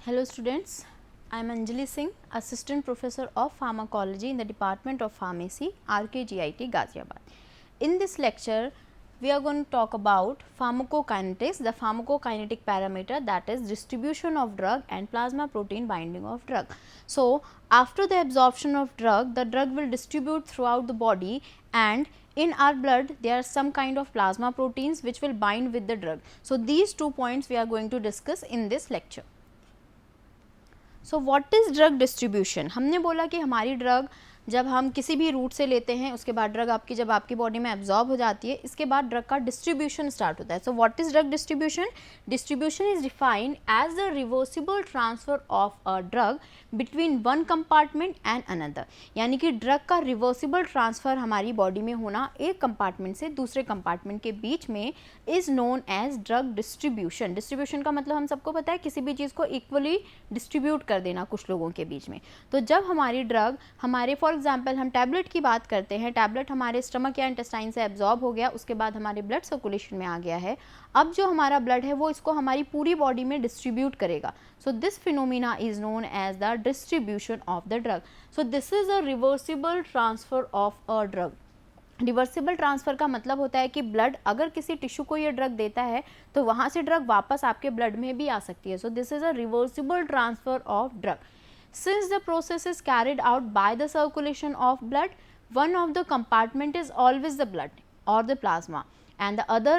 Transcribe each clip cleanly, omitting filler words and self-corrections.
Hello students, I am Anjali Singh, Assistant Professor of Pharmacology in the Department of Pharmacy, RKGIT, Ghaziabad. In this lecture, we are going to talk about pharmacokinetics, the pharmacokinetic parameter, that is distribution of drug and plasma protein binding of drug. So, after the absorption of drug, the drug will distribute throughout the body, and in our blood there are some kind of plasma proteins which will bind with the drug. So, these 2 points we are going to discuss in this lecture. So what is drug distribution. हमने बोला कि हमारी drug जब हम किसी भी root से लेते हैं, उसके बाद ड्रग आपकी जब आपकी बॉडी में एब्जॉर्ब हो जाती है, इसके बाद ड्रग का डिस्ट्रीब्यूशन स्टार्ट होता है. So what is drug distribution. Distribution is defined as the reversible transfer of a drug between one compartment and another. यानी कि ड्रग का रिवर्सिबल ट्रांसफ़र हमारी बॉडी में होना एक कंपार्टमेंट से दूसरे कंपार्टमेंट के बीच में is known as drug distribution. Distribution का मतलब हम सबको पता है, किसी भी चीज़ को इक्वली डिस्ट्रीब्यूट कर देना कुछ लोगों के बीच में. तो जब हमारी ड्रग हमारे फॉर एग्जाम्पल हम टैबलेट की बात करते हैं, टैबलेट हमारे स्टमक या इंटेस्टाइन से एब्जॉर्ब हो गया, उसके बाद हमारे ब्लड सर्कुलेशन में आ गया है. अब जो हमारा ब्लड है वो इसको हमारी पूरी बॉडी में डिस्ट्रीब्यूट करेगा. So this phenomena is known as the distribution of the drug. So this is a reversible transfer of a drug. Reversible transfer का मतलब होता है कि ब्लड अगर किसी टिश्यू को ये ड्रग देता है तो वहाँ से ड्रग वापस आपके ब्लड में भी आ सकती है. So this is a reversible transfer of drug. Since the process is carried out by the circulation of blood, one of the compartment is always the blood or the plasma and the other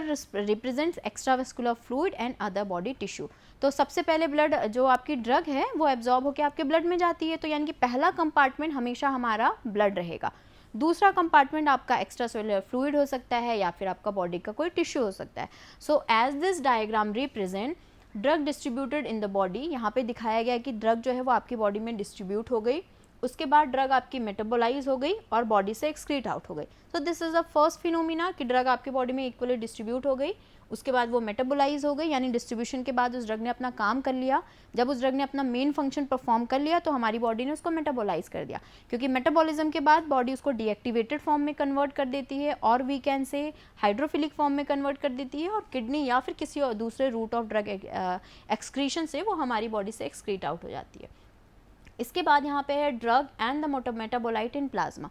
represents extravascular fluid and other body tissue. तो सबसे पहले blood जो आपकी drug है वो absorb होकर आपके blood में जाती है, तो यानी कि पहला कंपार्टमेंट हमेशा हमारा ब्लड रहेगा. दूसरा कंपार्टमेंट आपका एक्स्ट्रा सेलुलर फ्लूइड हो सकता है या फिर आपका बॉडी का कोई टिश्यू हो सकता है. So as this diagram represent drug distributed in the body. यहाँ पे दिखाया गया कि ड्रग जो है वो आपकी बॉडी में डिस्ट्रीब्यूट हो गई, उसके बाद ड्रग आपकी मेटाबोलाइज हो गई और बॉडी से एक्सक्रीट आउट हो गई. सो this is the first phenomena कि ड्रग आपकी बॉडी में इक्वली डिस्ट्रीब्यूट हो गई, उसके बाद वो मेटाबोलाइज हो गई, यानी डिस्ट्रीब्यूशन के बाद उस ड्रग ने अपना काम कर लिया. जब उस ड्रग ने अपना मेन फंक्शन परफॉर्म कर लिया तो हमारी बॉडी ने उसको मेटाबोलाइज कर दिया, क्योंकि मेटाबॉलिज्म के बाद बॉडी उसको डीएक्टिवेटेड फॉर्म में कन्वर्ट कर देती है और we can say hydrophilic form में कन्वर्ट कर देती है, और किडनी या फिर किसी और दूसरे रूट ऑफ ड्रग एक्सक्रीशन से वो हमारी बॉडी से एक्सक्रीट आउट हो जाती है. इसके बाद यहाँ पे है drug and the metabolite in plasma.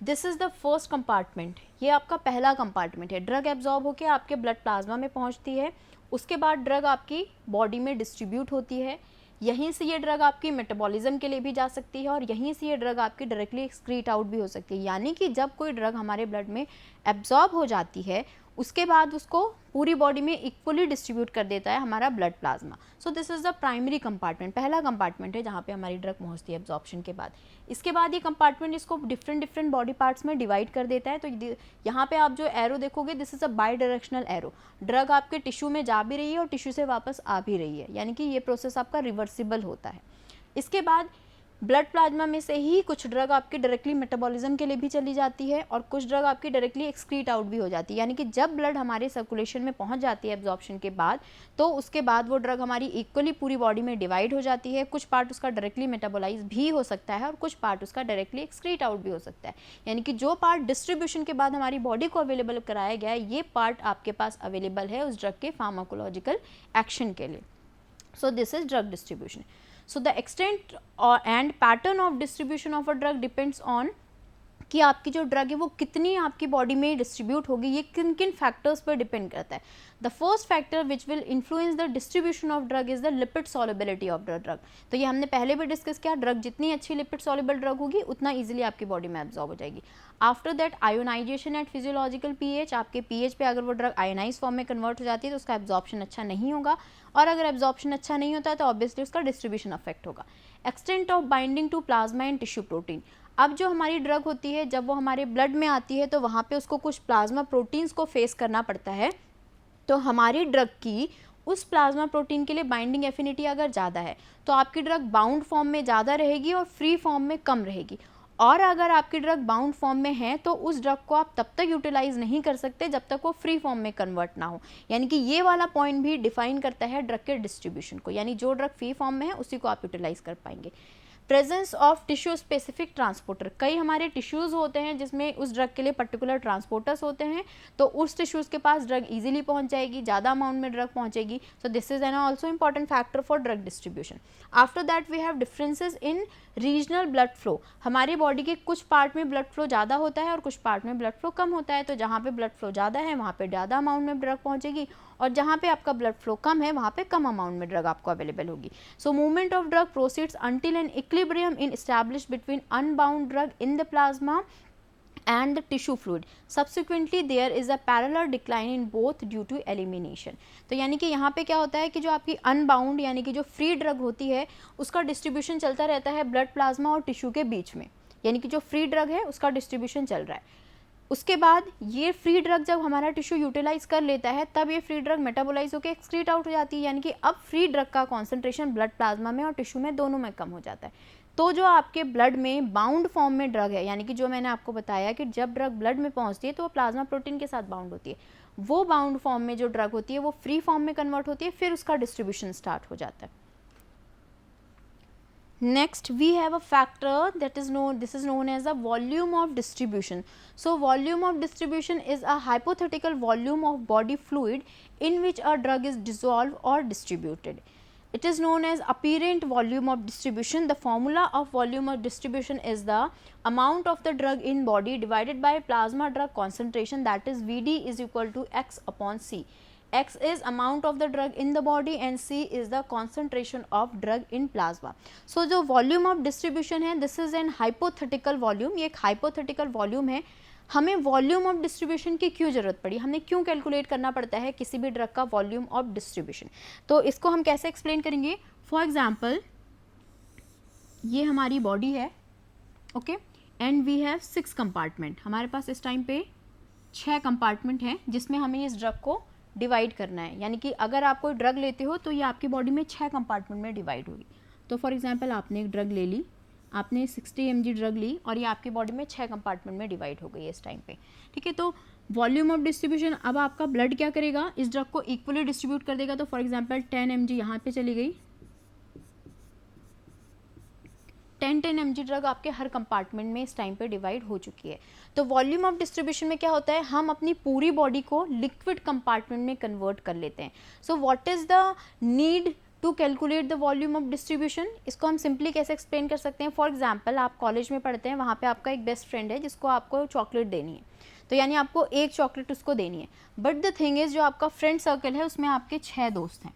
This is the first compartment. ये आपका पहला कंपार्टमेंट है. ड्रग एब्जॉर्ब होकर आपके ब्लड प्लाज्मा में पहुँचती है, उसके बाद ड्रग आपकी बॉडी में डिस्ट्रीब्यूट होती है. यहीं से ये ड्रग आपकी मेटाबॉलिज्म के लिए भी जा सकती है और यहीं से ये ड्रग आपकी डायरेक्टली एक्सक्रीट आउट भी हो सकती है. यानी कि जब कोई ड्रग हमारे ब्लड में एब्जॉर्ब हो जाती है उसके बाद उसको पूरी बॉडी में इक्वली डिस्ट्रीब्यूट कर देता है हमारा blood plasma. So this is the primary compartment, पहला कंपार्टमेंट है जहाँ पे हमारी ड्रग पहुँचती है एब्जॉर्प्शन के बाद. इसके बाद ये कंपार्टमेंट इसको डिफरेंट बॉडी पार्ट्स में डिवाइड कर देता है. तो यहाँ पे आप जो एरो देखोगे, this is a by directional arrow. Drug आपके टिश्यू में जा भी रही है और टिश्यू से वापस आ भी रही है, यानी कि ये प्रोसेस आपका रिवर्सिबल होता है. इसके बाद ब्लड प्लाज्मा में से ही कुछ ड्रग आपकी डायरेक्टली मेटाबॉलिज्म के लिए भी चली जाती है और कुछ ड्रग आपकी डायरेक्टली एक्सक्रीट आउट भी हो जाती है. यानी कि जब ब्लड हमारे सर्कुलेशन में पहुंच जाती है एब्जॉर्प्शन के बाद, तो उसके बाद वो ड्रग हमारी इक्वली पूरी बॉडी में डिवाइड हो जाती है. कुछ पार्ट उसका डायरेक्टली मेटाबोलाइज भी हो सकता है और कुछ पार्ट उसका डायरेक्टली एक्सक्रीट आउट भी हो सकता है. यानी कि जो पार्ट डिस्ट्रीब्यूशन के बाद हमारी बॉडी को अवेलेबल कराया गया है, ये पार्ट आपके पास अवेलेबल है उस ड्रग के फार्माकोलॉजिकल एक्शन के लिए. सो this is drug distribution. So the extent and pattern of distribution of a drug depends on कि आपकी जो ड्रग है वो कितनी आपकी बॉडी में डिस्ट्रीब्यूट होगी, ये किन किन फैक्टर्स पर डिपेंड करता है. The first factor which will influence the distribution of drug is the lipid solubility of the drug. तो ये हमने पहले भी डिस्कस किया, ड्रग जितनी अच्छी लिपिड सॉल्युबल ड्रग होगी उतना इजीली आपकी बॉडी में एब्जॉर्ब हो जाएगी. After that ionisation eight physiological pH, आपके पीएच पे अगर वो ड्रग आयोनाइज फॉर्म में कन्वर्ट हो जाती है तो उसका एब्जॉर्प्शन अच्छा नहीं होगा, और अगर एब्जॉर्प्शन अच्छा नहीं होता है तो ऑब्वियसली उसका डिस्ट्रीब्यूशन अफेक्ट होगा. Extent of binding to plasma and tissue protein. अब जो हमारी ड्रग होती है जब वो हमारे ब्लड में आती है तो वहाँ पे उसको कुछ प्लाज्मा प्रोटीन्स को फेस करना पड़ता है. तो हमारी ड्रग की उस प्लाज्मा प्रोटीन के लिए बाइंडिंग एफिनिटी अगर ज़्यादा है तो आपकी ड्रग बाउंड फॉर्म में ज़्यादा रहेगी और फ्री फॉर्म में कम रहेगी. और अगर आपकी ड्रग बाउंड फॉर्म में है तो उस ड्रग को आप तब तक यूटिलाइज नहीं कर सकते जब तक वो फ्री फॉर्म में कन्वर्ट ना हो. यानी कि ये वाला पॉइंट भी डिफाइन करता है ड्रग के डिस्ट्रीब्यूशन को, यानी जो ड्रग फ्री फॉर्म में है उसी को आप यूटिलाइज कर पाएंगे. Presence of tissue specific transporter, कई हमारे टिश्यूज़ होते हैं जिसमें उस ड्रग के लिए पर्टिकुलर ट्रांसपोर्टर्स होते हैं, तो उस टिश्यूज़ के पास ड्रग इजीली पहुंच जाएगी, ज़्यादा अमाउंट में ड्रग पहुंचेगी. So this is an also important factor for drug distribution. After that we have differences in regional blood flow. हमारी बॉडी के कुछ पार्ट में ब्लड फ्लो ज़्यादा होता है और कुछ पार्ट में ब्लड फ्लो कम होता है. तो जहाँ पे ब्लड फ्लो ज़्यादा है वहाँ पे ज़्यादा अमाउंट में ड्रग पहुँचेगी, और जहाँ पे आपका ब्लड फ्लो कम है वहाँ पे कम अमाउंट में ड्रग आपको अवेलेबल होगी. So movement of drug proceeds until an equilibrium in established between unbound drug in the plasma and the tissue fluid. Subsequently there is a parallel decline in both due to elimination. तो यानी कि यहाँ पे क्या होता है कि जो आपकी अनबाउंड यानी कि जो फ्री ड्रग होती है उसका डिस्ट्रीब्यूशन चलता रहता है ब्लड प्लाज्मा और टिश्यू के बीच में, यानी कि जो फ्री ड्रग है उसका डिस्ट्रीब्यूशन चल रहा है. उसके बाद ये फ्री ड्रग जब हमारा टिश्यू यूटिलाइज कर लेता है तब ये फ्री ड्रग मेटाबोलाइज होकर एक्सक्रीट आउट हो जाती है, यानी कि अब फ्री ड्रग का कॉन्सेंट्रेशन ब्लड प्लाज्मा में और टिश्यू में दोनों में कम हो जाता है. तो जो आपके ब्लड में बाउंड फॉर्म में ड्रग है, यानी कि जो मैंने आपको बताया कि जब ड्रग ब्लड में पहुंचती है तो वो प्लाज्मा प्रोटीन के साथ बाउंड होती है, वो बाउंड फॉर्म में जो ड्रग होती है वो फ्री फॉर्म में कन्वर्ट होती है, फिर उसका डिस्ट्रीब्यूशन स्टार्ट हो जाता है. Next we have a factor that is known, this is known as a volume of distribution. So volume of distribution is a hypothetical volume of body fluid in which a drug is dissolved or distributed. It is known as apparent volume of distribution. The formula of volume of distribution is the amount of the drug in body divided by plasma drug concentration, that is Vd is equal to x upon c. X is amount of the drug in the body and C is the concentration of drug in plasma. So जो volume of distribution है this is an hypothetical volume, ये एक hypothetical volume है. हमें volume of distribution की क्यों ज़रूरत पड़ी, हमें क्यों कैलकुलेट करना पड़ता है किसी भी ड्रग का वॉल्यूम ऑफ डिस्ट्रीब्यूशन, तो इसको हम कैसे एक्सप्लेन करेंगे. फॉर एग्जांपल ये हमारी बॉडी है, okay, and we have 6 compartment. हमारे पास इस टाइम पे 6 कंपार्टमेंट हैं जिसमें हमें इस ड्रग को डिवाइड करना है, यानी कि अगर आप कोई ड्रग लेते हो तो ये आपकी बॉडी में 6 कंपार्टमेंट में डिवाइड होगी. तो फॉर एग्जांपल आपने एक ड्रग ले ली, आपने 60 mg ड्रग ली और ये आपकी बॉडी में 6 कंपार्टमेंट में डिवाइड हो गई है इस टाइम पे, ठीक है. तो वॉल्यूम ऑफ डिस्ट्रीब्यूशन, अब आपका ब्लड क्या करेगा, इस ड्रग को इक्वली डिस्ट्रीब्यूट कर देगा. तो फॉर एग्जांपल 10 mg यहाँ पे चली गई, 10 mg ड्रग आपके हर कंपार्टमेंट में इस टाइम पे डिवाइड हो चुकी है. तो वॉल्यूम ऑफ डिस्ट्रीब्यूशन में क्या होता है, हम अपनी पूरी बॉडी को लिक्विड कंपार्टमेंट में कन्वर्ट कर लेते हैं. So what is the need to calculate the volume of distribution, इसको हम सिंपली कैसे एक्सप्लेन कर सकते हैं. फॉर एग्जाम्पल आप कॉलेज में पढ़ते हैं, वहाँ पे आपका एक बेस्ट फ्रेंड है जिसको आपको चॉकलेट देनी है, तो यानी आपको एक चॉकलेट उसको देनी है. बट द थिंग इज़ जो आपका फ्रेंड सर्कल है उसमें आपके 6 दोस्त हैं.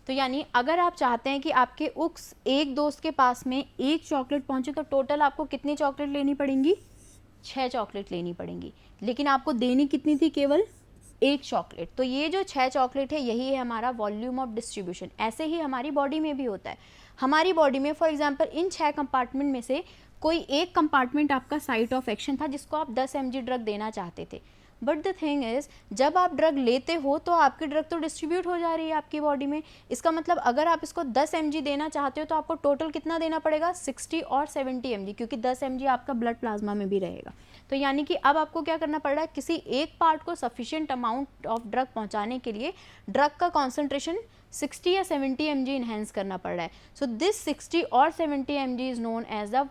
तो यानी अगर आप चाहते हैं कि आपके उस एक दोस्त के पास में एक चॉकलेट पहुँचे तो टोटल आपको कितनी चॉकलेट लेनी पड़ेंगी, 6 चॉकलेट लेनी पड़ेंगी, लेकिन आपको देनी कितनी थी, केवल एक चॉकलेट. तो ये जो 6 चॉकलेट है यही है हमारा वॉल्यूम ऑफ डिस्ट्रीब्यूशन. ऐसे ही हमारी बॉडी में भी होता है. हमारी बॉडी में फॉर एग्जांपल इन 6 कंपार्टमेंट में से कोई एक कंपार्टमेंट आपका साइट ऑफ एक्शन था जिसको आप 10 mg ड्रग देना चाहते थे. बट द थिंग इज़ जब आप ड्रग लेते हो तो आपकी ड्रग तो डिस्ट्रीब्यूट हो जा रही है आपकी बॉडी में. इसका मतलब अगर आप इसको 10 mg देना चाहते हो तो आपको टोटल कितना देना पड़ेगा, 60 और 70 mg, क्योंकि 10 mg आपका ब्लड प्लाज्मा में भी रहेगा. तो यानी कि अब आपको क्या करना पड़ रहा है, किसी एक पार्ट को सफिशिएंट अमाउंट ऑफ ड्रग पहुंचाने के लिए ड्रग का कॉन्सेंट्रेशन 60 या 70 mg इन्हेंस करना पड़ रहा है. सो दिस 60 और 70 mg is known as the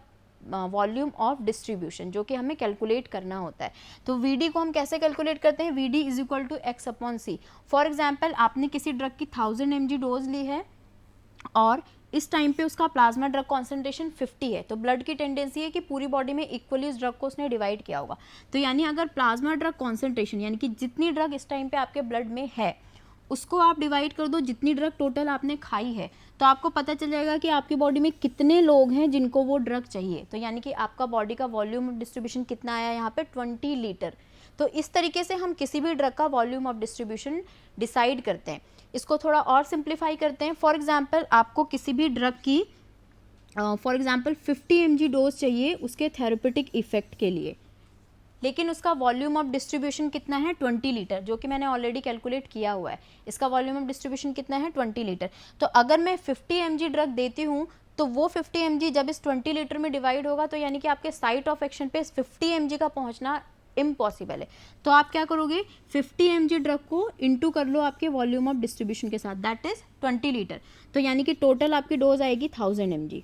volume of distribution, जो कि हमें कैलकुलेट करना होता है. तो Vd को हम कैसे कैलकुलेट करते हैं, Vd is equal to x upon C. For example आपने किसी ड्रग की 1000 mg डोज ली है और इस टाइम पे उसका प्लाज्मा ड्रग कॉन्सेंट्रेशन 50 है, तो ब्लड की टेंडेंसी है कि पूरी बॉडी में इक्वली उस ड्रग को उसने डिवाइड किया होगा. तो यानी अगर प्लाज्मा ड्रग कॉन्सेंट्रेशन यानी कि जितनी ड्रग इस टाइम पे आपके ब्लड में है उसको आप डिवाइड कर दो जितनी ड्रग टोटल आपने खाई है, तो आपको पता चल जाएगा कि आपकी बॉडी में कितने लोग हैं जिनको वो ड्रग चाहिए. तो यानी कि आपका बॉडी का वॉल्यूम ऑफ डिस्ट्रीब्यूशन कितना आया यहाँ पे, 20 लीटर. तो इस तरीके से हम किसी भी ड्रग का वॉल्यूम ऑफ डिस्ट्रीब्यूशन डिसाइड करते हैं. इसको थोड़ा और सिंप्लीफाई करते हैं. फॉर एग्जाम्पल आपको किसी भी ड्रग की फॉर एग्जाम्पल 50 mg डोज चाहिए उसके थेरेपेटिक इफेक्ट के लिए, लेकिन उसका वॉल्यूम ऑफ डिस्ट्रीब्यूशन कितना है, 20 लीटर, जो कि मैंने ऑलरेडी कैलकुलेट किया हुआ है. इसका वॉल्यूम ऑफ डिस्ट्रीब्यूशन कितना है, 20 लीटर. तो अगर मैं 50 mg ड्रग देती हूँ तो वो 50 mg जब इस 20 लीटर में डिवाइड होगा तो यानी कि आपके साइट ऑफ एक्शन पे इस 50 mg का पहुँचना इम्पॉसिबल है. तो आप क्या करोगे, 50 mg ड्रग को इंटू कर लो आपके वॉल्यूम ऑफ डिस्ट्रीब्यूशन के साथ, दैट इज 20 लीटर. तो यानी कि टोटल आपकी डोज आएगी 1000 mg.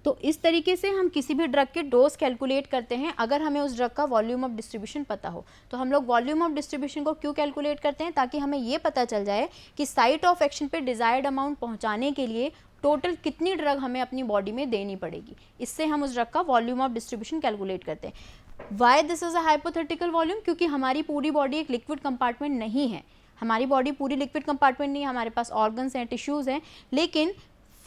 तो इस तरीके से हम किसी भी ड्रग के डोज कैलकुलेट करते हैं अगर हमें उस ड्रग का वॉल्यूम ऑफ डिस्ट्रीब्यूशन पता हो। तो हम लोग वॉल्यूम ऑफ डिस्ट्रीब्यूशन को क्यों कैलकुलेट करते हैं, ताकि हमें ये पता चल जाए कि साइट ऑफ एक्शन पे डिजायर्ड अमाउंट पहुंचाने के लिए टोटल कितनी ड्रग हमें अपनी बॉडी में देनी पड़ेगी। इससे हम उस ड्रग का वॉल्यूम ऑफ डिस्ट्रीब्यूशन कैलकुलेट करते हैं। Why this is a hypothetical volume, क्योंकि हमारी पूरी बॉडी एक लिक्विड कंपार्टमेंट नहीं है, हमारी बॉडी पूरी लिक्विड कंपार्टमेंट नहीं है, हमारे पास ऑर्गन्स हैं, टिश्यूज़ हैं, लेकिन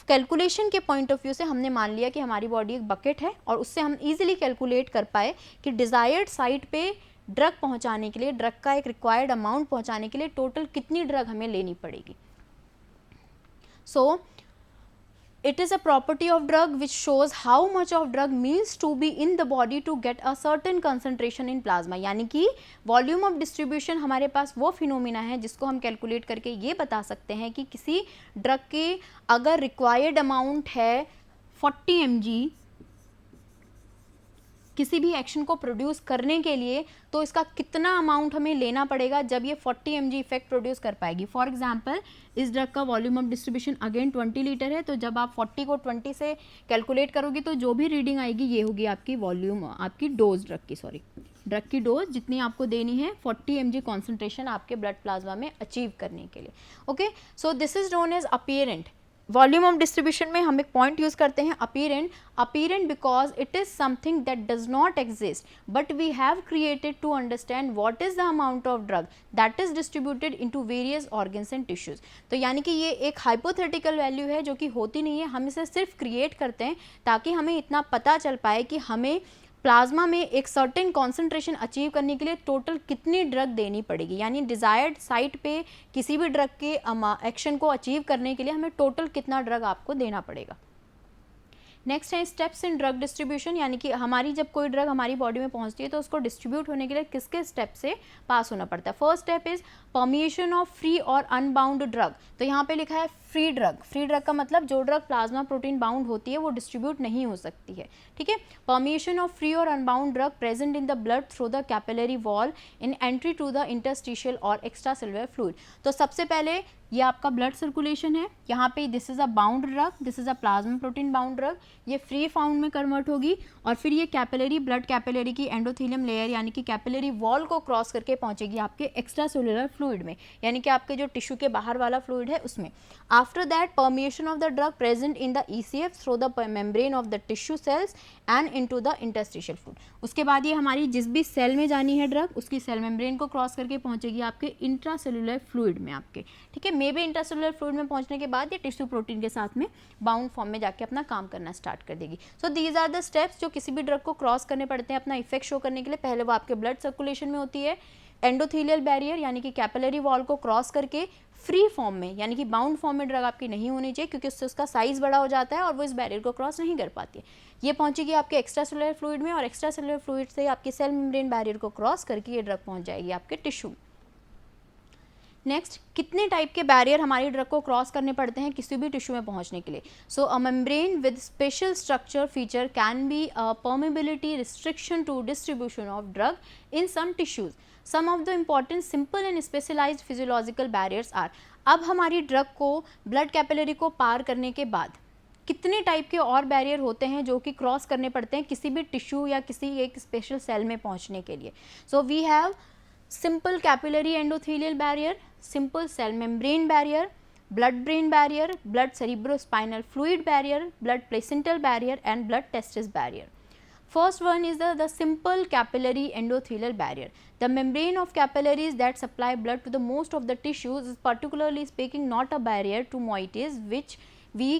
कैलकुलेशन के पॉइंट ऑफ व्यू से हमने मान लिया कि हमारी बॉडी एक बकेट है और उससे हम इजीली कैलकुलेट कर पाए कि डिज़ायर्ड साइट पे ड्रग पहुंचाने के लिए, ड्रग का एक रिक्वायर्ड अमाउंट पहुंचाने के लिए टोटल कितनी ड्रग हमें लेनी पड़ेगी। सो it is a property of drug which shows how much of drug needs to be in the body to get a certain concentration in plasma। यानी कि वॉल्यूम ऑफ डिस्ट्रीब्यूशन हमारे पास वो फिनोमिना है जिसको हम कैलकुलेट करके ये बता सकते हैं कि किसी ड्रग के अगर रिक्वायर्ड अमाउंट है 40 mg किसी भी एक्शन को प्रोड्यूस करने के लिए, तो इसका कितना अमाउंट हमें लेना पड़ेगा जब ये 40 mg इफेक्ट प्रोड्यूस कर पाएगी। फॉर एग्जांपल इस ड्रग का volume of distribution again 20 litre है, तो जब आप 40 को 20 से कैलकुलेट करोगे तो जो भी रीडिंग आएगी ये होगी आपकी वॉल्यूम, आपकी डोज ड्रग की डोज जितनी आपको देनी है 40 mg कॉन्सेंट्रेशन आपके ब्लड प्लाज्मा में अचीव करने के लिए। Okay, so this is known as apparent. Volume of distribution में हम एक पॉइंट यूज करते हैं apparent because it is something that does not exist but we have created to understand what is the amount of drug that is distributed into various organs and tissues. तो यानी कि ये एक hypothetical value है जो कि होती नहीं है, हम इसे सिर्फ क्रिएट करते हैं ताकि हमें इतना पता चल पाए कि हमें प्लाज्मा में एक सर्टेन कॉन्सेंट्रेशन अचीव करने के लिए टोटल कितनी ड्रग देनी पड़ेगी, यानी डिजायर्ड साइट पे किसी भी ड्रग के एक्शन को अचीव करने के लिए हमें टोटल कितना ड्रग आपको देना पड़ेगा। नेक्स्ट है स्टेप्स इन ड्रग डिस्ट्रीब्यूशन, यानी कि हमारी जब कोई ड्रग हमारी बॉडी में पहुंचती है तो उसको डिस्ट्रीब्यूट होने के लिए किसके स्टेप से पास होना पड़ता है। First step is permission of free और अनबाउंड ड्रग। तो यहाँ पे लिखा है फ्री ड्रग का मतलब जो ड्रग प्लाज्मा प्रोटीन बाउंड होती है वो डिस्ट्रीब्यूट नहीं हो सकती है, ठीक है। परमिशन ऑफ फ्री और unbound drug present in the blood through the capillary wall in entry to the interstitial और एक्स्ट्रा सेलुलर फ्लूइड। तो सबसे पहले ये आपका ब्लड सर्कुलेशन है, यहाँ पे this is a bound drug, this is a plasma protein bound drug, ये फ्री फाउंड में कन्वर्ट होगी और फिर ये कैपिलरी ब्लड कैपिलरी की एंडोथेलियम लेयर यानी कि कैपिलरी वॉल को क्रॉस करके पहुंचेगी आपके एक्स्ट्रा सेलुलर फ्लूइड में, यानी कि आपके जो टिश्यू के बाहर वाला फ्लूइड है उसमें। After that permission of the drug present in the ECF through the membrane of the tissue cells and into the interstitial fluid. उसके बाद ये हमारी जिस भी सेल में जानी है ड्रग उसकी सेल मेम्ब्रेन को क्रॉस करके पहुंचेगी आपके इंट्रासेलुलर फ्लूइड में आपके, ठीक है। मे बी इंट्रासेलुलर फ्लूइड में पहुंचने के बाद ये टिश्यू प्रोटीन के साथ में बाउंड फॉर्म में जाके अपना काम करना स्टार्ट कर देगी। So these are the steps जो किसी भी ड्रग को क्रॉस करने पड़ते हैं अपना इफेक्ट शो करने के लिए। पहले वो आपके ब्लड सर्कुलेशन में होती है, एंडोथेलियल बैरियर यानी कि कैपिलरी वॉल को क्रॉस करके फ्री फॉर्म में यानी कि बाउंड फॉर्म में ड्रग आपकी नहीं होनी चाहिए क्योंकि उससे उसका साइज बड़ा हो जाता है और वो इस बैरियर को क्रॉस नहीं कर पाती है। ये पहुंचेगी आपके एक्स्ट्रा सेलुलर फ्लूइड में और एक्स्ट्रा सेलुलर फ्लूइड से आपकी सेल मेम्ब्रेन बैरियर को क्रॉस करके ये ड्रग पहुंच जाएगी आपके टिश्यू। नेक्स्ट, कितने टाइप के बैरियर हमारी ड्रग को क्रॉस करने पड़ते हैं किसी भी टिश्यू में पहुंचने के लिए। So a membrane with special structure feature can be a permeability restriction to distribution of drug in some tissues. Some of the important simple and specialized physiological barriers are. अब हमारी ड्रग को blood capillary को पार करने के बाद कितने type के और बैरियर होते हैं जो कि क्रॉस करने पड़ते हैं किसी भी टिश्यू या किसी एक स्पेशल सेल में पहुंचने के लिए। So we have simple capillary endothelial barrier, simple cell membrane barrier, blood brain barrier, blood cerebrospinal fluid barrier, blood placental barrier and blood testis barrier. First one is the simple capillary endothelial barrier. The membrane of capillaries that supply blood to the most of the tissues is particularly speaking not a barrier to moieties which we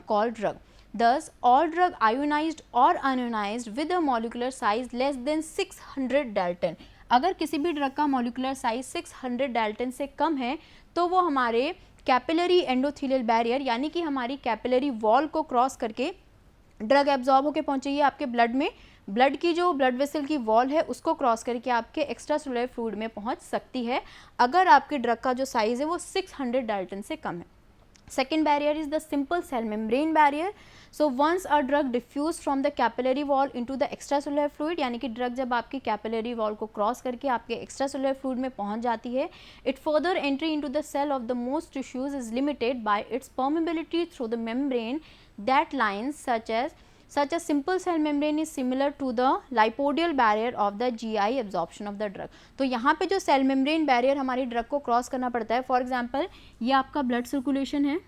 call drug. Thus, all drug ionized or unionized with a molecular size less than 600 Dalton. अगर किसी भी drug का molecular size 600 Dalton से कम है तो वो हमारे capillary endothelial barrier यानी कि हमारी कैपिलरी वॉल को क्रॉस करके ड्रग एब्जॉर्ब होकर पहुंचेगी आपके ब्लड में। ब्लड की जो ब्लड वेसल की वॉल है उसको क्रॉस करके आपके एक्स्ट्रा सेलुलर फ्लूइड में पहुंच सकती है अगर आपके ड्रग का जो साइज है वो 600 डाल्टन से कम है। Second barrier is the simple cell membrane barrier. So once a drug diffused from the capillary wall into the extracellular fluid, यानी कि ड्रग जब आपकी कैपिलरी वॉल को क्रॉस करके आपके एक्स्ट्रासेलुलर फ्लूइड में पहुंच जाती है, it further entry into the cell of the most tissues is limited by its permeability through the membrane that lines such as Such a simple cell membrane is similar to the lipodial barrier of the GI absorption of the drug. तो यहाँ पे जो cell membrane barrier हमारी drug को cross करना पड़ता है, for example ये आपका ब्लड सर्कुलेशन है,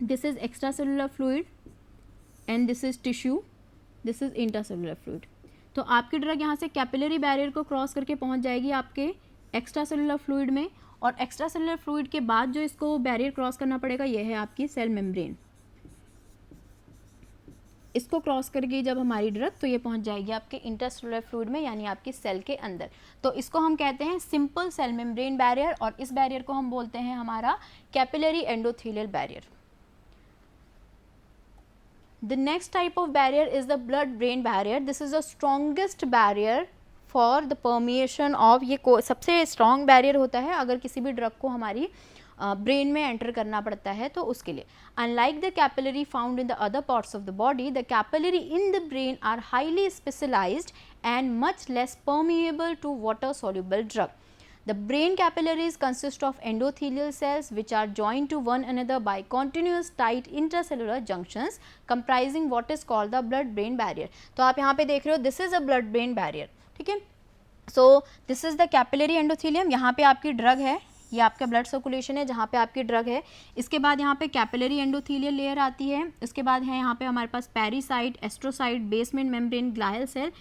this is extra cellular fluid and this is tissue, this is intracellular fluid. तो आपकी ड्रग यहाँ से कैपिलरी बैरियर को क्रॉस करके पहुँच जाएगी आपके एक्स्ट्रा सेलुलर फ्लूइड में, और एक्स्ट्रा सेलुलर फ्लूइड के बाद जो इसको बैरियर क्रॉस करना पड़ेगा ये है आपकी सेल मेम्ब्रेन. इसको क्रॉस करके जब हमारी ड्रग तो ये पहुंच जाएगी आपके इंट्रासेलुलर फ्लूइड में, यानी आपकी सेल के अंदर. तो इसको हम कहते हैं सिंपल सेल मेम्ब्रेन बैरियर, और इस बैरियर को हम बोलते हैं हमारा capillary endothelial barrier. The next type of barrier is the blood brain barrier. This is the strongest barrier for the permeation of, ये सबसे स्ट्रॉन्ग बैरियर होता है अगर किसी भी ड्रग को हमारी ब्रेन में एंटर करना पड़ता है तो उसके लिए. Unlike the capillary found in the other parts of the body, the capillary in the brain are highly specialised and much less permeable to water soluble drug. The brain capillaries consist of endothelial cells which are joined to one another by continuous tight intracellular junctions comprising what is called the blood brain barrier. तो आप यहाँ पे देख रहे हो this is a blood brain barrier, ठीक है. So this is the capillary endothelium. यहाँ पे आपकी ड्रग है, ये आपका ब्लड सर्कुलेशन है जहाँ पे आपकी ड्रग है. इसके बाद यहाँ पे कैपिलरी एंडोथेलियल लेयर आती है. उसके बाद है यहाँ पे हमारे पास pericyte, astrocyte, basement membrane, glial cell.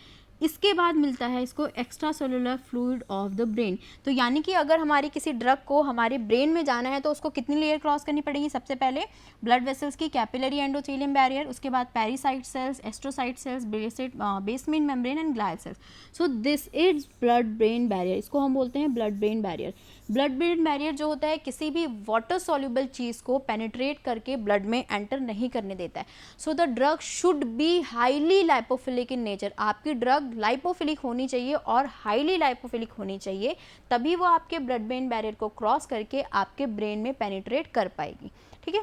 इसके बाद मिलता है इसको extracellular fluid of the brain. तो यानी कि अगर हमारी किसी ड्रग को हमारे ब्रेन में जाना है तो उसको कितनी लेयर क्रॉस करनी पड़ेगी? सबसे पहले ब्लड वेसल्स की कैपिलरी एंडोथेलियम बैरियर, उसके बाद pericyte cells, astrocyte cells, basement membrane and glial cells. So this is blood brain barrier. इसको हम बोलते हैं blood brain barrier. Blood brain barrier जो होता है किसी भी वाटर सॉल्युबल चीज़ को पेनिट्रेट करके ब्लड में एंटर नहीं करने देता है. So the drug should be highly lipophilic in nature. आपकी ड्रग लाइपोफिलिक होनी चाहिए और हाईली लाइपोफिलिक होनी चाहिए, तभी वो आपके ब्लड ब्रेन बैरियर को क्रॉस करके आपके ब्रेन में पेनिट्रेट कर पाएगी, ठीक है.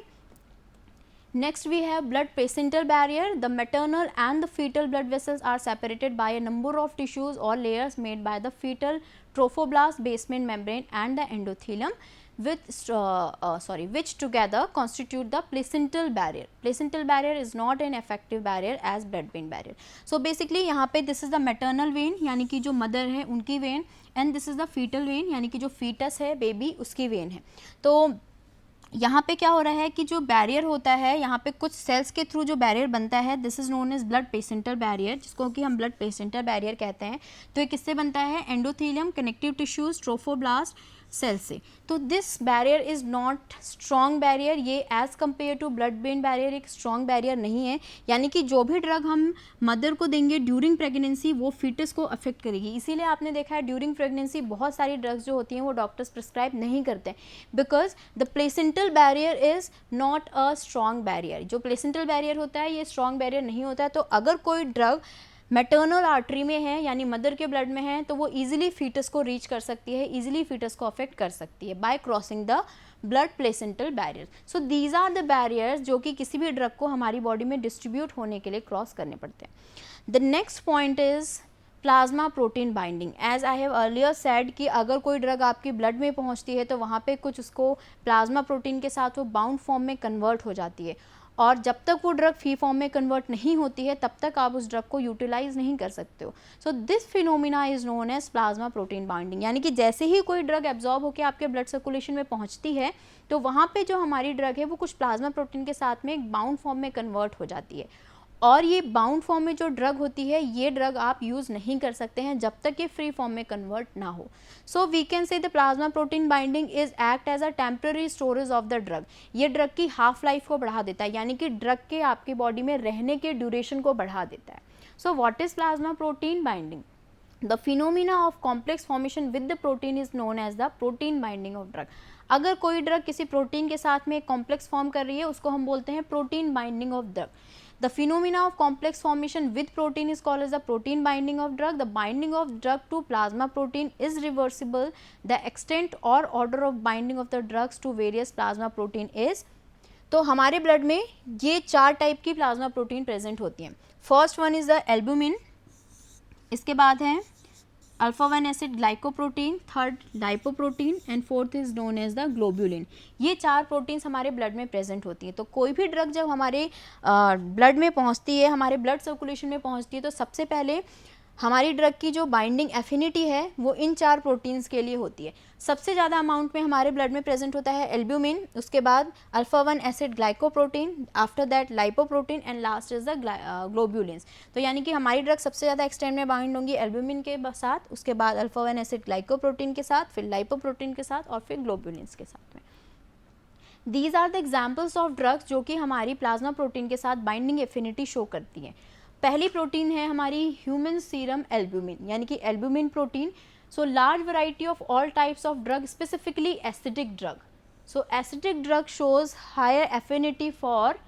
Next we have blood placental barrier. The maternal and the fetal blood vessels are separated by a number of tissues or layers made by the fetal trophoblast, basement membrane and the endothelium which together constitute the placental barrier. Placental barrier is not an effective barrier as blood brain barrier. So basically यहाँ पे this is the maternal vein यानी कि जो mother है उनकी when, and this is the fetal vein यानी कि जो फीटस है बेबी उसकी वेन है. तो यहाँ पे क्या हो रहा है कि जो बैरियर होता है यहाँ पे कुछ सेल्स के थ्रू जो बैरियर बनता है, this is known as blood placental barrier, जिसको कि हम ब्लड प्लेसेंटल बैरियर कहते हैं. तो ये किससे बनता है? Endothelium, connective tissues, trophoblast cell से. तो this barrier is not strong barrier. ये as compare to blood brain barrier एक स्ट्रॉन्ग बैरियर नहीं है. यानी कि जो भी ड्रग हम मदर को देंगे ड्यूरिंग प्रेगनेंसी वो फीटस को अफेक्ट करेगी. इसीलिए आपने देखा है ड्यूरिंग प्रेगनेंसी बहुत सारी ड्रग्स जो होती हैं वो डॉक्टर्स प्रिस्क्राइब नहीं करते हैं, because the placental barrier is not a strong barrier. जो प्लेसेंटल बैरियर होता है ये स्ट्रॉन्ग बैरियर नहीं होता है. तो अगर कोई ड्रग मैटरनल आर्टरी में है यानी मदर के ब्लड में है तो वो इजीली फीटस को रीच कर सकती है, इजीली फीटस को अफेक्ट कर सकती है by crossing the blood placental barrier. So these are the barriers जो कि किसी भी ड्रग को हमारी बॉडी में डिस्ट्रीब्यूट होने के लिए क्रॉस करने पड़ते हैं. The next point is plasma protein binding. As I have earlier said कि अगर कोई ड्रग आपकी ब्लड में पहुंचती है तो वहाँ पे कुछ उसको प्लाज्मा प्रोटीन के साथ वो बाउंड फॉर्म में कन्वर्ट हो जाती है, और जब तक वो ड्रग फ्री फॉर्म में कन्वर्ट नहीं होती है तब तक आप उस ड्रग को यूटिलाइज नहीं कर सकते हो. So this phenomena is known as plasma protein binding. यानी कि जैसे ही कोई ड्रग एब्जॉर्ब होकर आपके ब्लड सर्कुलेशन में पहुंचती है तो वहाँ पे जो हमारी ड्रग है वो कुछ प्लाज्मा प्रोटीन के साथ में एक बाउंड फॉर्म में कन्वर्ट हो जाती है, और ये बाउंड फॉर्म में जो ड्रग होती है ये ड्रग आप यूज़ नहीं कर सकते हैं जब तक ये फ्री फॉर्म में कन्वर्ट ना हो. So we can say the plasma protein binding is act as a temporary storage of the drug. ये ड्रग की हाफ लाइफ को बढ़ा देता है, यानी कि ड्रग के आपकी बॉडी में रहने के ड्यूरेशन को बढ़ा देता है. So what is plasma protein binding? The phenomena of complex formation with the protein is known as the protein binding of drug. अगर कोई ड्रग किसी प्रोटीन के साथ में एक कॉम्प्लेक्स फॉर्म कर रही है उसको हम बोलते हैं protein binding of drug. The phenomena of complex formation with protein is called as the protein binding of drug. The binding of drug to plasma protein is reversible. The extent or order of binding of the drugs to various plasma protein is. तो हमारे blood में ये 4 type की plasma protein present होती हैं. First one is the albumin, इसके बाद है alpha 1 acid glycoprotein, third lipoprotein and fourth is known as the globulin. ये 4 प्रोटीन्स हमारे ब्लड में प्रेजेंट होती हैं। तो कोई भी ड्रग जब हमारे ब्लड में पहुंचती है, हमारे ब्लड सर्कुलेशन में पहुंचती है, तो सबसे पहले हमारी ड्रग की जो बाइंडिंग एफिनिटी है वो इन 4 प्रोटीन्स के लिए होती है। सबसे ज़्यादा अमाउंट में हमारे ब्लड में प्रेजेंट होता है एल्ब्यूमिन, उसके बाद alpha 1 acid glycoprotein, after that lipoprotein and last is the ग्लोब्यूलिन्स। तो यानी कि हमारी ड्रग सबसे ज़्यादा एक्सटेंड में बाइंड होंगी एल्ब्यूमिन के साथ, उसके बाद अल्फा 1 एसिड ग्लाइकोप्रोटीन के साथ, फिर लाइपोप्रोटीन के साथ और फिर ग्लोब्यूलिन्स के साथ में। These are the examples of drugs जो कि हमारी प्लाज्मा प्रोटीन के साथ बाइंडिंग एफिनिटी शो करती हैं। पहली प्रोटीन है हमारी ह्यूमन सीरम एल्ब्यूमिन, यानी कि albumin protein. So large variety of all types of drug, specifically acidic drug. So acidic drug shows higher affinity for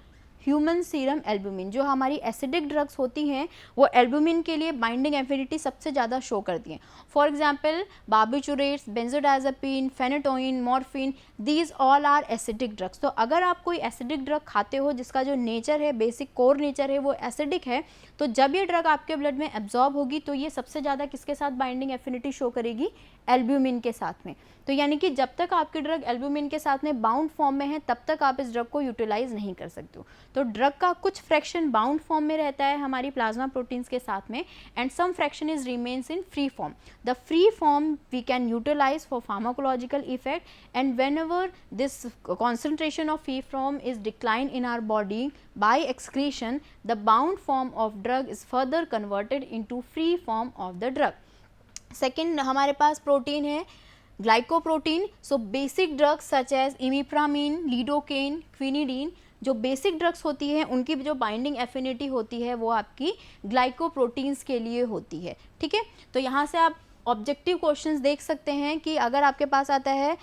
human serum albumin. जो हमारी एसिडिक ड्रग्स होती हैं वो एल्ब्यूमिन के लिए बाइंडिंग एफिनिटी सबसे ज़्यादा शो करती हैं। For example barbiturates, benzodiazepine, phenytoin, morphine, these all are acidic drugs. तो अगर आप कोई एसिडिक ड्रग खाते हो जिसका जो नेचर है, बेसिक कोर नेचर है, वो एसिडिक है, तो जब ये ड्रग आपके ब्लड में एब्जॉर्ब होगी तो ये सबसे ज़्यादा किसके साथ बाइंडिंग एफिनिटी शो करेगी? एल्ब्यूमिन के साथ में। तो यानी कि जब तक आपकी ड्रग एल्ब्यूमिन के साथ में बाउंड फॉर्म में है तब तक आप इस ड्रग को यूटिलाइज नहीं कर सकते हो। तो ड्रग का कुछ फ्रैक्शन बाउंड फॉर्म में रहता है हमारी प्लाज्मा प्रोटीन्स के साथ में, and some fraction is remains in free form. The free form we can utilise for pharmacological effect, and whenever this concentration of free form is declined in our body by excretion, the bound form of drug is further converted into free form of the drug. Second हमारे पास protein है glycoprotein. So basic drugs such as imipramine, lidocaine, quinidine, जो basic drugs होती हैं उनकी जो binding affinity होती है वो आपकी ग्लाइकोप्रोटीन्स के लिए होती है। ठीक है, तो यहाँ से आप ऑब्जेक्टिव क्वेश्चंस देख सकते हैं कि अगर आपके पास आता है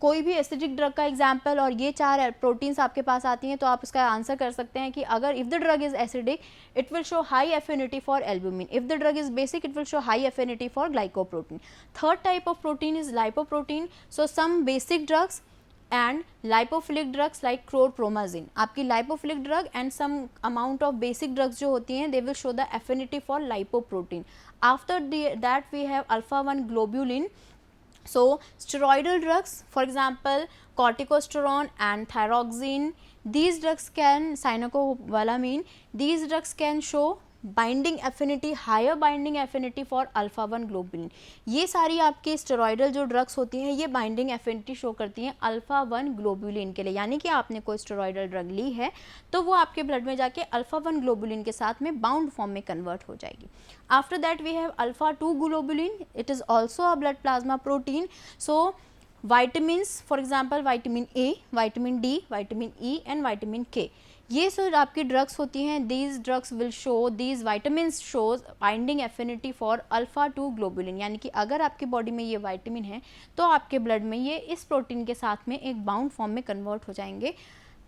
कोई भी एसिडिक ड्रग का एग्जाम्पल और ये 4 प्रोटीन्स आपके पास आती हैं, तो आप इसका आंसर कर सकते हैं कि अगर if the drug is acidic it will show high affinity for albumin, if the drug is basic it will show high affinity for glycoprotein. Third type of protein is lipoprotein. So some basic drugs and lipophilic drugs like chlorpromazine, आपकी lipophilic drug and some amount of basic drugs जो होती हैं they will show the affinity for lipoprotein. After that we have alpha 1 globulin. So steroidal drugs, for example corticosterone and thyroxine, these drugs can, cyanocobalamin, these drugs can show binding affinity, higher binding affinity for alpha 1 globulin. ये सारी आपकी steroidal जो drugs होती हैं ये binding affinity show करती हैं alpha 1 globulin के लिए, यानी कि आपने कोई स्टेरॉइडल ड्रग ली है तो वो आपके ब्लड में जाके अल्फा 1 ग्लोबुलिन के साथ में बाउंड फॉर्म में कन्वर्ट हो जाएगी। After that we have alpha 2 globulin, it is also a blood plasma protein. So vitamins, for example vitamin A, vitamin D, vitamin E and vitamin K, ये सब आपकी drugs होती हैं। these drugs will show, these vitamins shows binding affinity for alpha 2 globulin, यानी कि अगर आपकी body में ये विटामिन है तो आपके ब्लड में ये इस प्रोटीन के साथ में एक बाउंड फॉर्म में कन्वर्ट हो जाएंगे।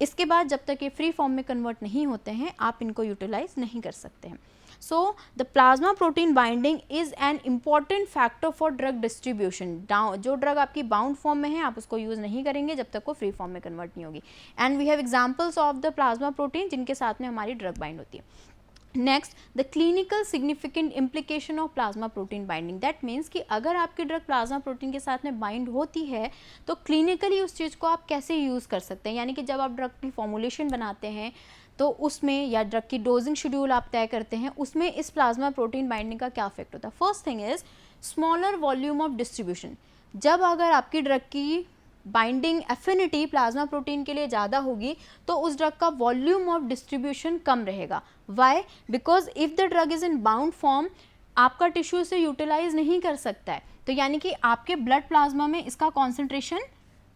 इसके बाद जब तक ये फ्री फॉर्म में कन्वर्ट नहीं होते हैं आप इनको यूटिलाइज नहीं कर सकते हैं। So the plasma protein binding is an important factor for drug distribution. जो ड्रग आपकी बाउंड फॉर्म में है आप उसको यूज़ नहीं करेंगे जब तक वो फ्री फॉर्म में कन्वर्ट नहीं होगी। And we have examples of the plasma protein जिनके साथ में हमारी ड्रग बाइंड होती है। Next, the clinical significant implication of plasma protein binding, that means कि अगर आपकी ड्रग प्लाज्मा प्रोटीन के साथ में बाइंड होती है तो क्लिनिकली उस चीज़ को आप कैसे यूज़ कर सकते हैं, यानी कि जब आप ड्रग की फॉर्मुलेशन बनाते हैं तो उसमें या ड्रग की डोजिंग शेड्यूल आप तय करते हैं उसमें इस प्लाज्मा प्रोटीन बाइंडिंग का क्या इफेक्ट होता है। First thing is smaller volume of distribution. जब अगर आपकी ड्रग की बाइंडिंग एफिनिटी प्लाज्मा प्रोटीन के लिए ज़्यादा होगी तो उस ड्रग का वॉल्यूम ऑफ डिस्ट्रीब्यूशन कम रहेगा। Why? Because if the drug is in bound form आपका टिश्यू इसे यूटिलाइज नहीं कर सकता है, तो यानी कि आपके ब्लड प्लाज्मा में इसका कॉन्सेंट्रेशन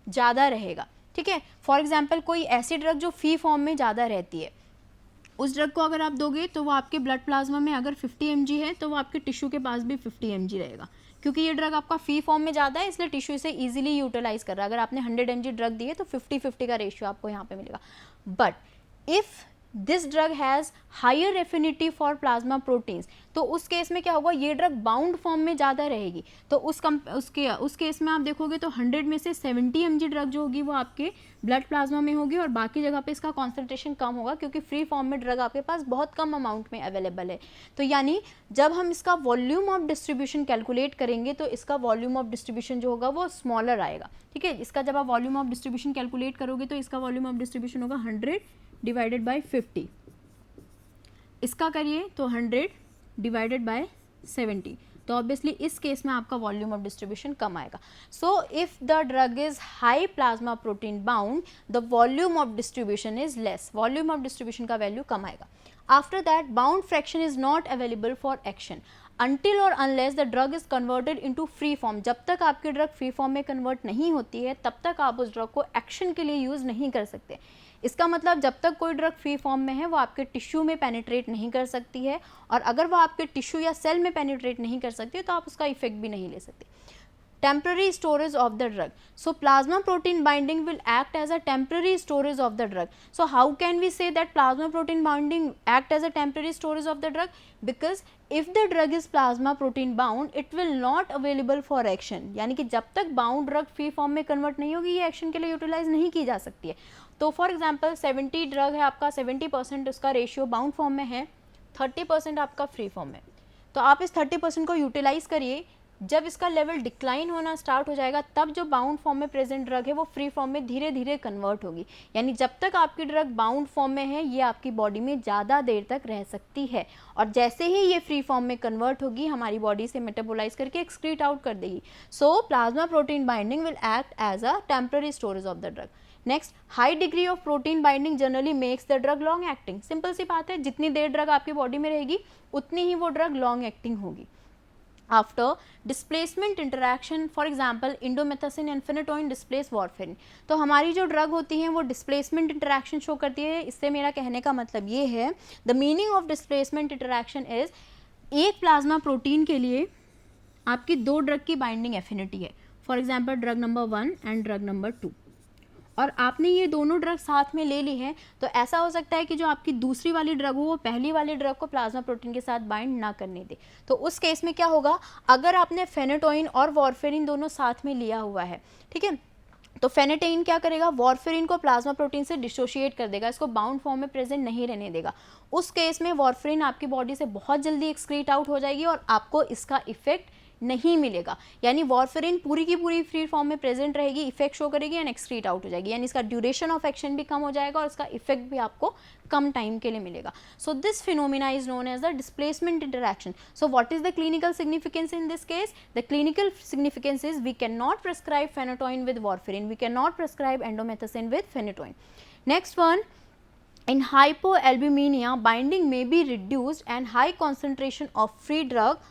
ज़्यादा रहेगा। ठीक है, फॉर एग्जाम्पल कोई ऐसी ड्रग जो फी फॉर्म में ज़्यादा रहती है उस ड्रग को अगर आप दोगे तो वो आपके ब्लड प्लाज्मा में अगर 50 mg है तो वो आपके टिश्यू के पास भी 50 mg रहेगा, क्योंकि ये ड्रग आपका फी फॉर्म में ज़्यादा है इसलिए टिश्यू इसे इजीली यूटिलाइज कर रहा है। अगर आपने 100 mg ड्रग दी है तो 50-50 का रेशियो आपको यहाँ पे मिलेगा। But if this drug has higher affinity for plasma proteins, तो उस केस में क्या होगा, ये ड्रग बाउंड फॉर्म में ज़्यादा रहेगी। तो उस केस में आप देखोगे तो 100 में से 70 mg ड्रग जो होगी वो आपके ब्लड प्लाज्मा में होगी और बाकी जगह पे इसका कॉन्सेंट्रेशन कम होगा, क्योंकि फ्री फॉर्म में ड्रग आपके पास बहुत कम अमाउंट में अवेलेबल है। तो यानी जब हम इसका वॉल्यूम ऑफ डिस्ट्रीब्यूशन कैलकुलेट करेंगे तो इसका वॉल्यूम ऑफ डिस्ट्रीब्यूशन जो होगा वो स्मॉलर आएगा, ठीक है। इसका जब आप वॉल्यूम ऑफ डिस्ट्रीब्यूशन कैलकुलेट करोगे तो इसका वॉल्यूम ऑफ डिस्ट्रीब्यूशन होगा 100 डिवाइडेड बाय 50, इसका करिए तो 100 डिवाइडेड बाय 70, तो ऑब्वियसली इस केस में आपका वॉल्यूम ऑफ डिस्ट्रीब्यूशन कम आएगा। So if the drug is high plasma protein bound, the volume of distribution is less, volume of distribution का वैल्यू कम आएगा। After that bound fraction is not available for action until or unless the drug is converted into free form, जब तक आपकी drug free form में convert नहीं होती है तब तक आप उस ड्रग को एक्शन के लिए यूज़ नहीं कर सकते। इसका मतलब जब तक कोई ड्रग फ्री फॉर्म में है वो आपके टिश्यू में पेनिट्रेट नहीं कर सकती है, और अगर वो आपके टिश्यू या सेल में पेनिट्रेट नहीं कर सकती तो आप उसका इफेक्ट भी नहीं ले सकते। Temporary storage of the drug. So plasma protein binding will act as a temporary storage of the drug. So how can we say that plasma protein binding act as a temporary storage of the drug? Because if the drug is plasma protein bound, it will not available for action. यानी कि जब तक bound drug free form में convert नहीं होगी ये action के लिए utilize नहीं की जा सकती है। तो for example 70 drug है आपका, 70% उसका ratio bound form में है, 30% आपका free form में। तो आप इस 30% को utilize करिए। जब इसका लेवल डिक्लाइन होना स्टार्ट हो जाएगा तब जो बाउंड फॉर्म में प्रेजेंट ड्रग है वो फ्री फॉर्म में धीरे धीरे कन्वर्ट होगी। यानी जब तक आपकी ड्रग बाउंड फॉर्म में है ये आपकी बॉडी में ज़्यादा देर तक रह सकती है, और जैसे ही ये फ्री फॉर्म में कन्वर्ट होगी हमारी बॉडी से मेटाबोलाइज करके एक्सक्रीट आउट कर देगी। So plasma protein binding will act as a temporary storage of the drug. Next, high degree of protein binding generally makes the drug long acting. Simple सी बात है, जितनी देर ड्रग आपकी body में रहेगी उतनी ही वो ड्रग लॉन्ग एक्टिंग होगी। After displacement interaction, for example indomethacin and phenytoin displace warfarin, तो हमारी जो ड्रग होती हैं वो डिस्प्लेसमेंट इंटरेक्शन शो करती है। इससे मेरा कहने का मतलब ये है, the meaning of displacement interaction is, एक प्लाज्मा प्रोटीन के लिए आपकी दो ड्रग की बाइंडिंग एफिनिटी है, for example drug number 1 and drug number 2, और आपने ये दोनों ड्रग साथ में ले ली हैं, तो ऐसा हो सकता है कि जो आपकी दूसरी वाली ड्रग हो वो पहली वाली ड्रग को प्लाज्मा प्रोटीन के साथ बाइंड ना करने दे। तो उस केस में क्या होगा, अगर आपने फेनेटोइन और वारफेरिन दोनों साथ में लिया हुआ है, ठीक है, तो फेनेटोइन क्या करेगा, वारफेरिन को प्लाज्मा प्रोटीन से डिसोशिएट कर देगा, इसको बाउंड फॉर्म में प्रेजेंट नहीं रहने देगा। उस केस में वारफेरिन आपकी बॉडी से बहुत जल्दी एक्सक्रीट आउट हो जाएगी और आपको इसका इफेक्ट नहीं मिलेगा। यानी वारफेरिन पूरी की पूरी फ्री फॉर्म में प्रेजेंट रहेगी, इफेक्ट शो करेगी एंड एक्सक्रीट आउट हो जाएगी, यानी इसका ड्यूरेशन ऑफ एक्शन भी कम हो जाएगा और इसका इफेक्ट भी आपको कम टाइम के लिए मिलेगा। So this phenomena is known as the displacement interaction. So what is the clinical significance in this case? The clinical significance is we can not prescribe phenytoin with warfarin, we can not prescribe indomethacin with phenytoin. Next one, in hypoalbuminemia binding may be reduced and high concentration of free drug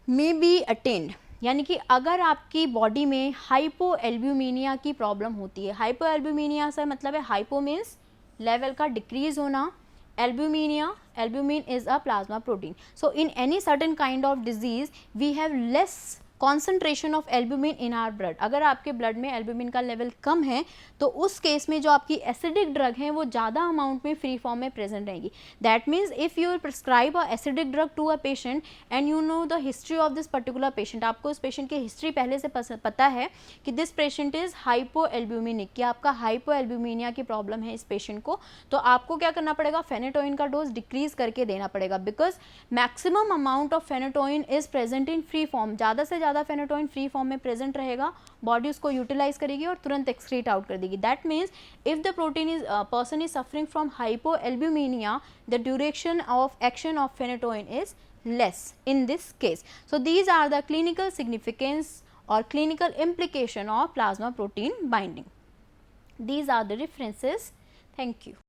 may be attained। यानी कि अगर आपकी body में हाइपोएल्ब्यूमिनिया की problem होती है, हाइपोएल्ब्यूमिनिया से मतलब है हाइपो मीन्स लेवल का डिक्रीज होना, albuminemia, albumin is a plasma protein. So in any certain kind of disease we have less concentration of albumin in our blood. अगर आपके ब्लड में एल्ब्यूमिन का लेवल कम है तो उस केस में जो आपकी एसिडिक ड्रग है वो ज़्यादा अमाउंट में फ्री फॉर्म में प्रेजेंट रहेगी। That means if you prescribe a acidic drug to a patient and you know the history of this particular patient, आपको उस पेशेंट की हिस्ट्री पहले से पता है कि दिस पेशेंट इज़ हाइपोएल्ब्यूमिनिक, कि आपका हाइपोएल्ब्यूमिनिया की प्रॉब्लम है इस पेशेंट को, तो आपको क्या करना पड़ेगा, फेनेटोइन का डोज डिक्रीज करके देना पड़ेगा, because maximum amount of phenytoin is present in free form. ज़्यादा से ज़्यादा फेनेटोइन फ्री फॉर्म में प्रेजेंट रहेगा, बॉडी उसको यूटिलाइज करेगी और तुरंत एक्सक्रीट आउट कर देगी। That means if the protein is person is suffering from hypoalbuminemia, the duration of action of phenytoin is less in this case. So these are the clinical significance or clinical implication of plasma protein binding. These are the references. Thank you.